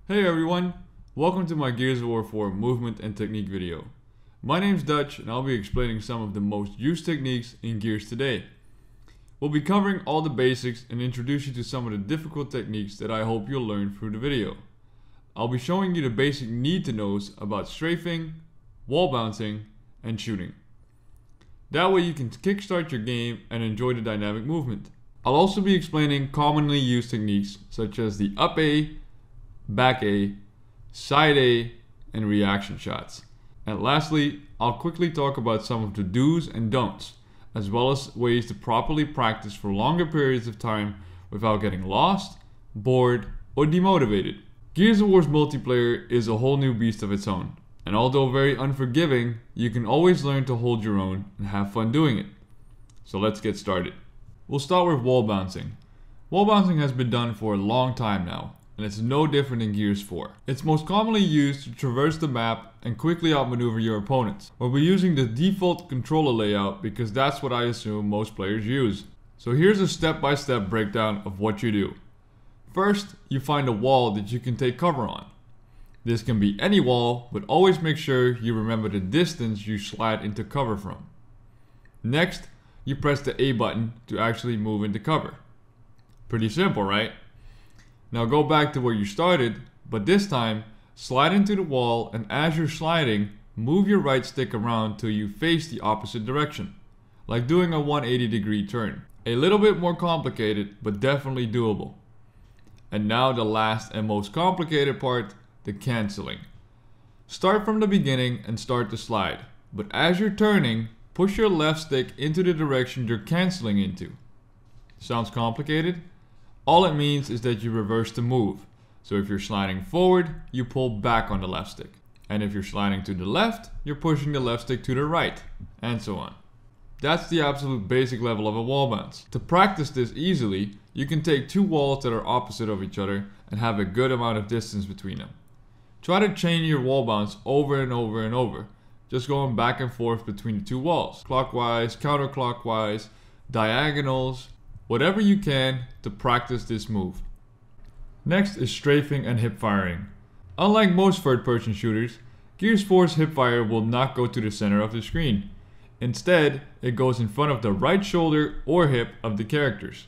Hey everyone, welcome to my Gears of War 4 movement and technique video. My name's Dutch and I'll be explaining some of the most used techniques in Gears today. We'll be covering all the basics and introduce you to some of the difficult techniques that I hope you'll learn through the video. I'll be showing you the basic need-to-knows about strafing, wall bouncing, and shooting. That way you can kickstart your game and enjoy the dynamic movement. I'll also be explaining commonly used techniques such as the up A, back A, side A, and reaction shots. And lastly, I'll quickly talk about some of the do's and don'ts, as well as ways to properly practice for longer periods of time without getting lost, bored, or demotivated. Gears of War's multiplayer is a whole new beast of its own, and although very unforgiving, you can always learn to hold your own and have fun doing it. So let's get started. We'll start with wall bouncing. Wall bouncing has been done for a long time now, and it's no different in Gears 4. It's most commonly used to traverse the map and quickly outmaneuver your opponents. We'll be using the default controller layout because that's what I assume most players use. So here's a step-by-step breakdown of what you do. First, you find a wall that you can take cover on. This can be any wall, but always make sure you remember the distance you slide into cover from. Next, you press the A button to actually move into cover. Pretty simple, right? Now go back to where you started, but this time, slide into the wall, and as you're sliding, move your right stick around till you face the opposite direction, like doing a 180-degree turn. A little bit more complicated, but definitely doable. And now the last and most complicated part, the canceling. Start from the beginning and start to slide, but as you're turning, push your left stick into the direction you're canceling into. Sounds complicated? All it means is that you reverse the move. So if you're sliding forward, you pull back on the left stick. And if you're sliding to the left, you're pushing the left stick to the right, and so on. That's the absolute basic level of a wall bounce. To practice this easily, you can take two walls that are opposite of each other and have a good amount of distance between them. Try to chain your wall bounce over and over and over, just going back and forth between the two walls. Clockwise, counterclockwise, diagonals, whatever you can to practice this move. Next is strafing and hip firing. Unlike most third-person shooters, Gears 4's hip fire will not go to the center of the screen. Instead, it goes in front of the right shoulder or hip of the characters.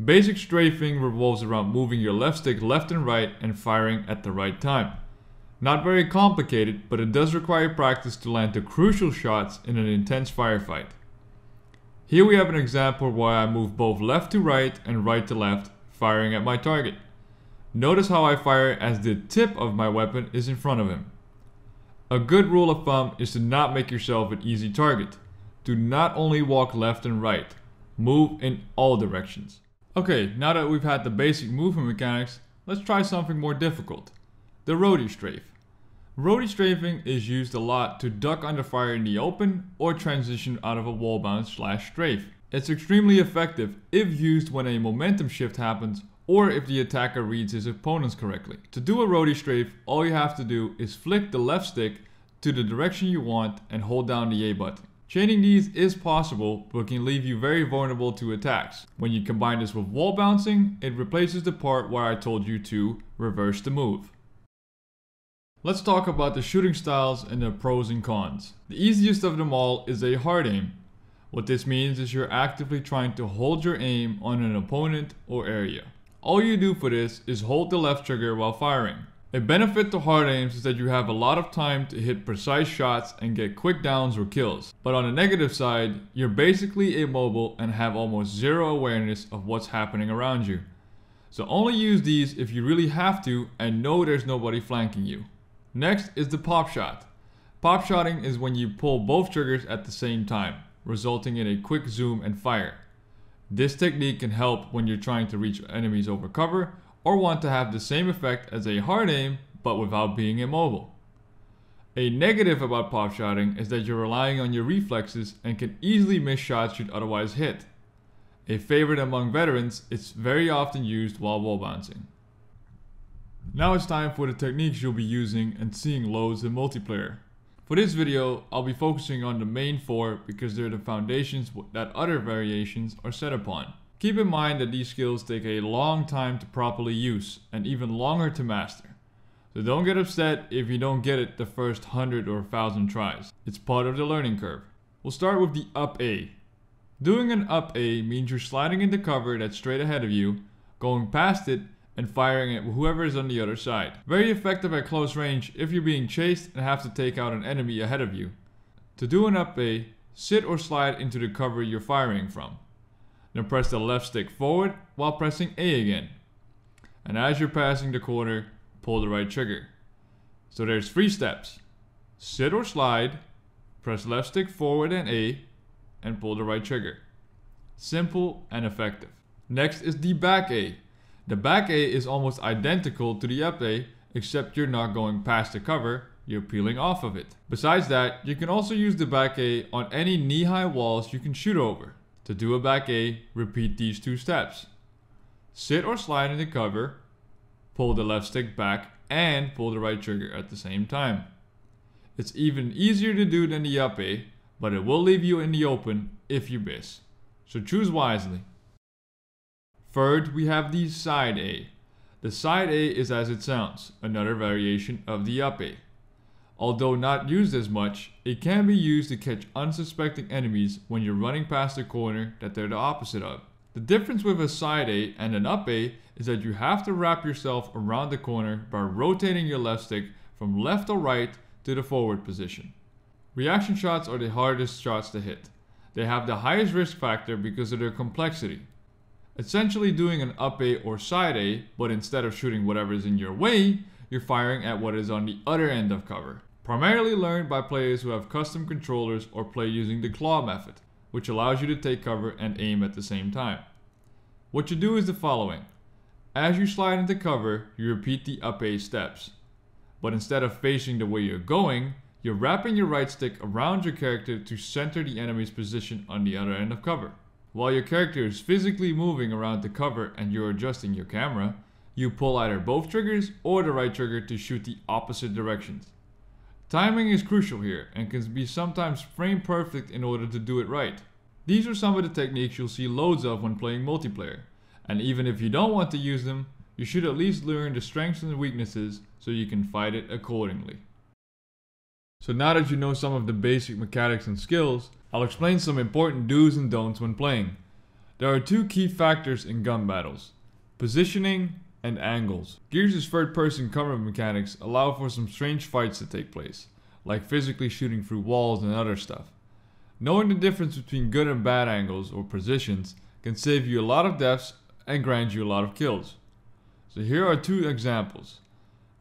Basic strafing revolves around moving your left stick left and right and firing at the right time. Not very complicated, but it does require practice to land the crucial shots in an intense firefight. Here we have an example where I move both left to right and right to left, firing at my target. Notice how I fire as the tip of my weapon is in front of him. A good rule of thumb is to not make yourself an easy target. Do not only walk left and right, move in all directions. Okay, now that we've had the basic movement mechanics, let's try something more difficult. The Roadie Strafe. Roadie Strafing is used a lot to duck under fire in the open or transition out of a wall bounce / strafe. It's extremely effective if used when a momentum shift happens or if the attacker reads his opponents correctly. To do a Roadie Strafe, all you have to do is flick the left stick to the direction you want and hold down the A button. Chaining these is possible, but can leave you very vulnerable to attacks. When you combine this with wall bouncing, it replaces the part where I told you to reverse the move. Let's talk about the shooting styles and their pros and cons. The easiest of them all is a hard aim. What this means is you're actively trying to hold your aim on an opponent or area. All you do for this is hold the left trigger while firing. A benefit to hard aims is that you have a lot of time to hit precise shots and get quick downs or kills. But on the negative side, you're basically immobile and have almost zero awareness of what's happening around you. So only use these if you really have to and know there's nobody flanking you. Next is the pop shot. Pop shotting is when you pull both triggers at the same time, resulting in a quick zoom and fire. This technique can help when you're trying to reach enemies over cover or want to have the same effect as a hard aim but without being immobile. A negative about pop shotting is that you're relying on your reflexes and can easily miss shots you'd otherwise hit. A favorite among veterans, it's very often used while wall bouncing. Now it's time for the techniques you'll be using and seeing loads in multiplayer. For this video, I'll be focusing on the main four because they're the foundations that other variations are set upon. Keep in mind that these skills take a long time to properly use and even longer to master. So don't get upset if you don't get it the first 100 or 1,000 tries. It's part of the learning curve. We'll start with the up A. Doing an up A means you're sliding into cover that's straight ahead of you, going past it, and firing at whoever is on the other side. Very effective at close range if you're being chased and have to take out an enemy ahead of you. To do an up A, sit or slide into the cover you're firing from. Then press the left stick forward while pressing A again. And as you're passing the corner, pull the right trigger. So there's 3 steps. Sit or slide, press left stick forward and A, and pull the right trigger. Simple and effective. Next is the back A. The back A is almost identical to the up A, except you're not going past the cover, you're peeling off of it. Besides that, you can also use the back A on any knee-high walls you can shoot over. To do a back A, repeat these 2 steps. Sit or slide into cover, pull the left stick back, and pull the right trigger at the same time. It's even easier to do than the up A, but it will leave you in the open if you miss. So choose wisely. Third, we have the side A. The side A is as it sounds, another variation of the up A. Although not used as much, it can be used to catch unsuspecting enemies when you're running past a corner that they're the opposite of. The difference with a side A and an up A is that you have to wrap yourself around the corner by rotating your left stick from left or right to the forward position. Reaction shots are the hardest shots to hit. They have the highest risk factor because of their complexity. Essentially doing an up A or side A, but instead of shooting whatever is in your way, you're firing at what is on the other end of cover. Primarily learned by players who have custom controllers or play using the claw method, which allows you to take cover and aim at the same time. What you do is the following. As you slide into cover, you repeat the up A steps. But instead of facing the way you're going, you're wrapping your right stick around your character to center the enemy's position on the other end of cover. While your character is physically moving around the cover and you're adjusting your camera, you pull either both triggers or the right trigger to shoot the opposite directions. Timing is crucial here and can be sometimes frame perfect in order to do it right. These are some of the techniques you'll see loads of when playing multiplayer, and even if you don't want to use them, you should at least learn the strengths and weaknesses so you can fight it accordingly. So now that you know some of the basic mechanics and skills, I'll explain some important do's and don'ts when playing. There are 2 key factors in gun battles: positioning and angles. Gears' third-person cover mechanics allow for some strange fights to take place, like physically shooting through walls and other stuff. Knowing the difference between good and bad angles or positions can save you a lot of deaths and grant you a lot of kills. So here are 2 examples.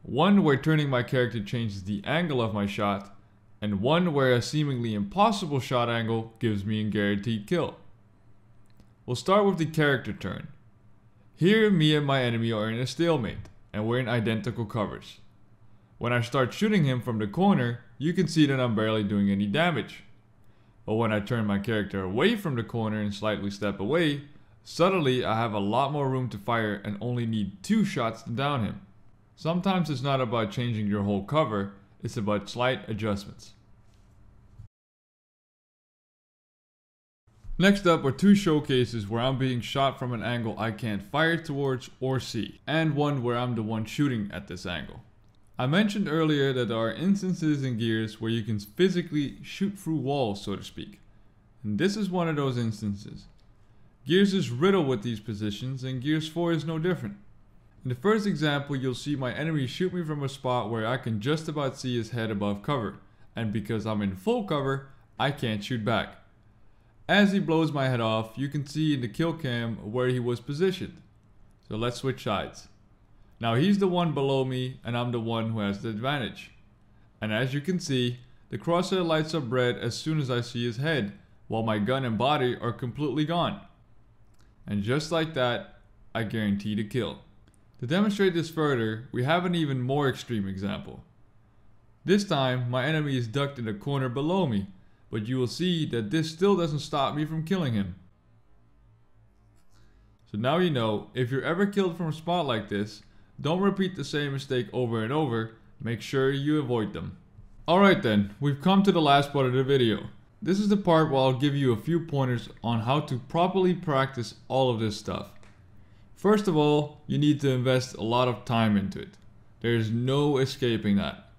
One where turning my character changes the angle of my shot, and one where a seemingly impossible shot angle gives me a guaranteed kill. We'll start with the character turn. Here, me and my enemy are in a stalemate, and we're in identical covers. When I start shooting him from the corner, you can see that I'm barely doing any damage. But when I turn my character away from the corner and slightly step away, suddenly I have a lot more room to fire and only need 2 shots to down him. Sometimes it's not about changing your whole cover, it's about slight adjustments. Next up are 2 showcases where I'm being shot from an angle I can't fire towards or see, and one where I'm the one shooting at this angle. I mentioned earlier that there are instances in Gears where you can physically shoot through walls, so to speak. And this is one of those instances. Gears is riddled with these positions, and Gears 4 is no different. In the first example, you'll see my enemy shoot me from a spot where I can just about see his head above cover, and because I'm in full cover, I can't shoot back. As he blows my head off, you can see in the kill cam where he was positioned. So let's switch sides. Now he's the one below me and I'm the one who has the advantage. And as you can see, the crosshair lights up red as soon as I see his head, while my gun and body are completely gone. And just like that, I guarantee the kill. To demonstrate this further, we have an even more extreme example. This time, my enemy is ducked in the corner below me, but you will see that this still doesn't stop me from killing him. So now you know, if you're ever killed from a spot like this, don't repeat the same mistake over and over, make sure you avoid them. Alright then, we've come to the last part of the video. This is the part where I'll give you a few pointers on how to properly practice all of this stuff. First of all, you need to invest a lot of time into it. There is no escaping that.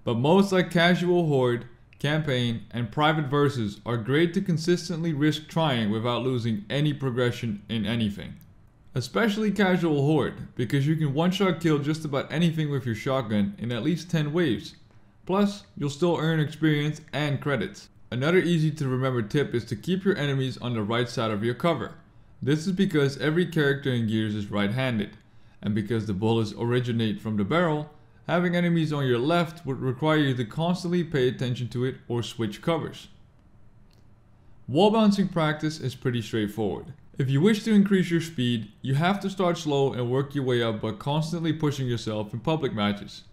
But modes like Casual Horde, Campaign, and Private Versus are great to consistently risk trying without losing any progression in anything. Especially Casual Horde, because you can one-shot kill just about anything with your shotgun in at least 10 waves. Plus, you'll still earn experience and credits. Another easy to remember tip is to keep your enemies on the right side of your cover. This is because every character in Gears is right-handed, and because the bullets originate from the barrel, having enemies on your left would require you to constantly pay attention to it or switch covers. Wall bouncing practice is pretty straightforward. If you wish to increase your speed, you have to start slow and work your way up by constantly pushing yourself in public matches.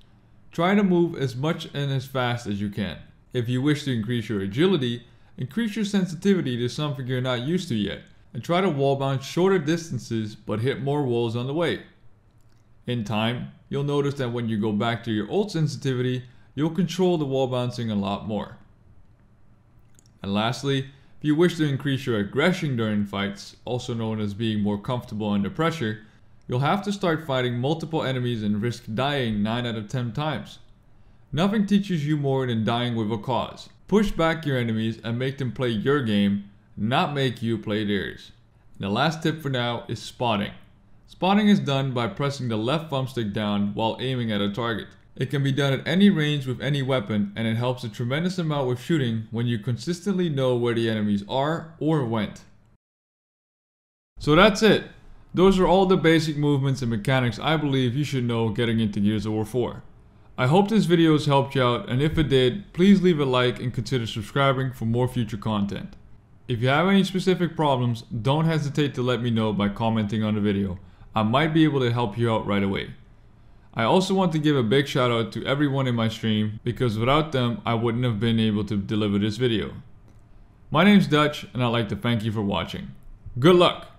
Try to move as much and as fast as you can. If you wish to increase your agility, increase your sensitivity to something you're not used to yet, and try to wall bounce shorter distances but hit more walls on the way. In time, you'll notice that when you go back to your old sensitivity, you'll control the wall bouncing a lot more. And lastly, if you wish to increase your aggression during fights, also known as being more comfortable under pressure, you'll have to start fighting multiple enemies and risk dying 9 out of 10 times. Nothing teaches you more than dying with a cause. Push back your enemies and make them play your game, not make you play theirs. And the last tip for now is spotting. Spotting is done by pressing the left thumbstick down while aiming at a target. It can be done at any range with any weapon, and it helps a tremendous amount with shooting when you consistently know where the enemies are or went. So that's it. Those are all the basic movements and mechanics I believe you should know getting into Gears of War 4. I hope this video has helped you out, and if it did, please leave a like and consider subscribing for more future content. If you have any specific problems, don't hesitate to let me know by commenting on the video. I might be able to help you out right away. I also want to give a big shout out to everyone in my stream, because without them I wouldn't have been able to deliver this video. My name's Dutch, and I'd like to thank you for watching. Good luck!